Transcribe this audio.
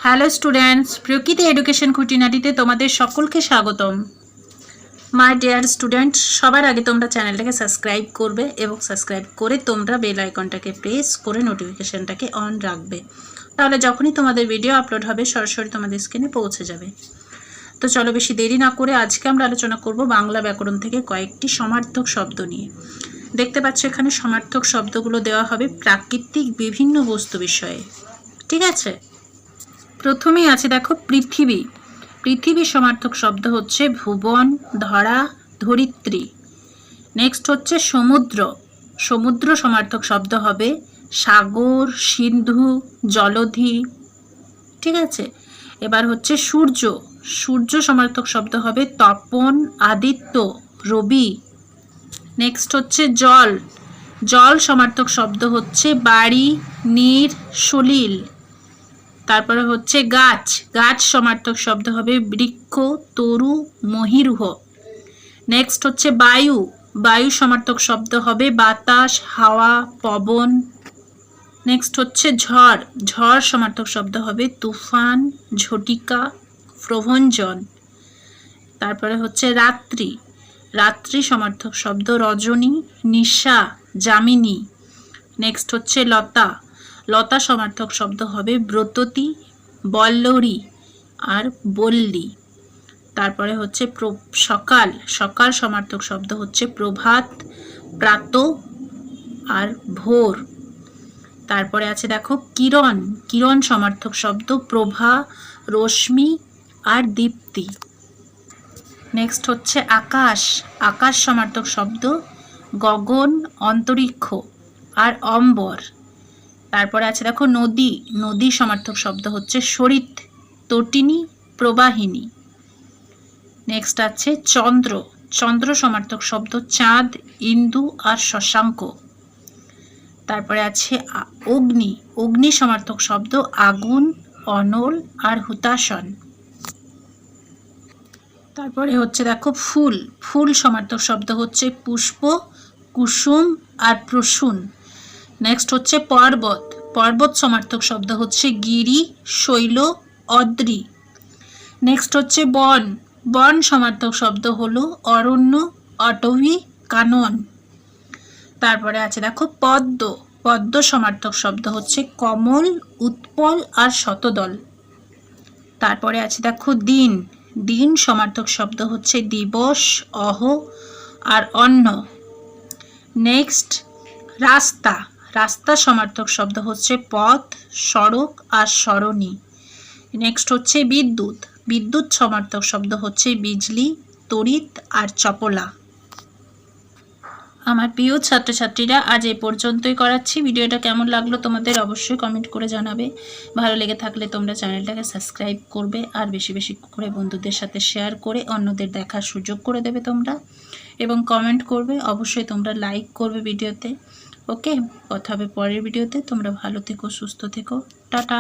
Hello students, প্রকৃতি education খুঁটিনাটিতে তোমাদের সকলকে স্বাগতম। মাই ডিয়ার স্টুডেন্ট, সবার আগে তোমরা চ্যানেলটাকে সাবস্ক্রাইব করবে এবং সাবস্ক্রাইব করে তোমরা বেল আইকনটাকে প্রেস করে নোটিফিকেশনটাকে অন রাখবে। তাহলে যখনই তোমাদের ভিডিও আপলোড হবে সরাসরি তোমাদের স্ক্রিনে পৌঁছে যাবে। তো চলো বেশি দেরি না করে আজকে আমরা আলোচনা করব বাংলা ব্যাকরণ থেকে কয়েকটি সমার্থক শব্দ নিয়ে। দেখতে পাচ্ছ এখানে সমার্থক শব্দগুলো দেওয়া হবে প্রাকৃতিক বিভিন্ন বস্তু বিষয়ে। ঠিক আছে, প্রথমেই আছে দেখো পৃথিবী। পৃথিবী সমার্থক শব্দ হচ্ছে ভুবন, ধরা, ধরিত্রী। নেক্সট হচ্ছে সমুদ্র। সমুদ্র সমার্থক শব্দ হবে সাগর, সিন্ধু, জলধি। ঠিক আছে, এবার হচ্ছে সূর্য। সূর্য সমার্থক শব্দ হবে তপন, আদিত্য, রবি। নেক্সট হচ্ছে জল। জল সমার্থক শব্দ হচ্ছে বাড়ি, নীর, সলিল। তারপরে হচ্ছে গাছ। গাছ সমার্থক শব্দ হবে বৃক্ষ, তরু, মহীরুহ। নেক্সট হচ্ছে বায়ু। বায়ু সমার্থক শব্দ হবে বাতাস, হাওয়া, পবন। নেক্সট হচ্ছে ঝড়। ঝড় সমার্থক শব্দ হবে তুফান, ঝটিকা, প্রভঞ্জন। তারপরে হচ্ছে রাত্রি। রাত্রি সমার্থক শব্দ রজনী, নিশা, যামিনী। নেক্সট হচ্ছে লতা। লতা সমার্থক শব্দ হবে ব্রততী, বল্লরী আর বল্লী। তারপরে হচ্ছে সকাল। সকাল সমার্থক শব্দ হচ্ছে প্রভাত, প্রাত আর ভোর। তারপরে আছে দেখো কিরণ। কিরণ সমার্থক শব্দ প্রভা, রশ্মি আর দীপ্তি। নেক্সট হচ্ছে আকাশ। আকাশ সমার্থক শব্দ গগন, অন্তরিক্ষ আর অম্বর। তারপরে আছে দেখো নদী। নদী সমার্থক শব্দ হচ্ছে সরিত, তটিনী, প্রবাহিনী। নেক্সট আছে চন্দ্র। চন্দ্র সমার্থক শব্দ চাঁদ, ইন্দু আর শশাঙ্ক। তারপরে আছে অগ্নি। অগ্নি সমার্থক শব্দ আগুন, অনল আর হুতাশন। তারপরে হচ্ছে দেখো ফুল। ফুল সমার্থক শব্দ হচ্ছে পুষ্প, কুসুম আর প্রসূন। নেক্সট হচ্ছে পর্বত। পর্বত সমার্থক শব্দ হচ্ছে গিরি, শৈল, অদ্রি। নেক্সট হচ্ছে বন। বন সমার্থক শব্দ হলো অরণ্য, অটবী, কানন। তারপরে আছে দেখো পদ্ম। পদ্ম সমার্থক শব্দ হচ্ছে কমল, উৎপল আর শতদল। তারপরে আছে দেখো দিন। দিন সমার্থক শব্দ হচ্ছে দিবস, অহ আর অন্ন। নেক্সট রাস্তা। রাস্তা সমার্থক শব্দ হচ্ছে পথ, সড়ক আর সরণি। নেক্সট হচ্ছে বিদ্যুৎ। বিদ্যুৎ সমার্থক শব্দ হচ্ছে বিজলি, তড়িৎ আর চপলা। আমার প্রিয় ছাত্রছাত্রীরা, আজ এই পর্যন্তই করাচ্ছি। ভিডিওটা কেমন লাগলো তোমাদের অবশ্যই কমেন্ট করে জানাবে। ভালো লেগে থাকলে তোমরা চ্যানেলটাকে সাবস্ক্রাইব করবে আর বেশি বেশি করে বন্ধুদের সাথে শেয়ার করে অন্যদের দেখার সুযোগ করে দেবে তোমরা, এবং কমেন্ট করবে। অবশ্যই তোমরা লাইক করবে ভিডিওতে। ওকে, কথা হবে পরের ভিডিওতে। তোমরা ভালো থেকো, সুস্থ থেকো, টাটা।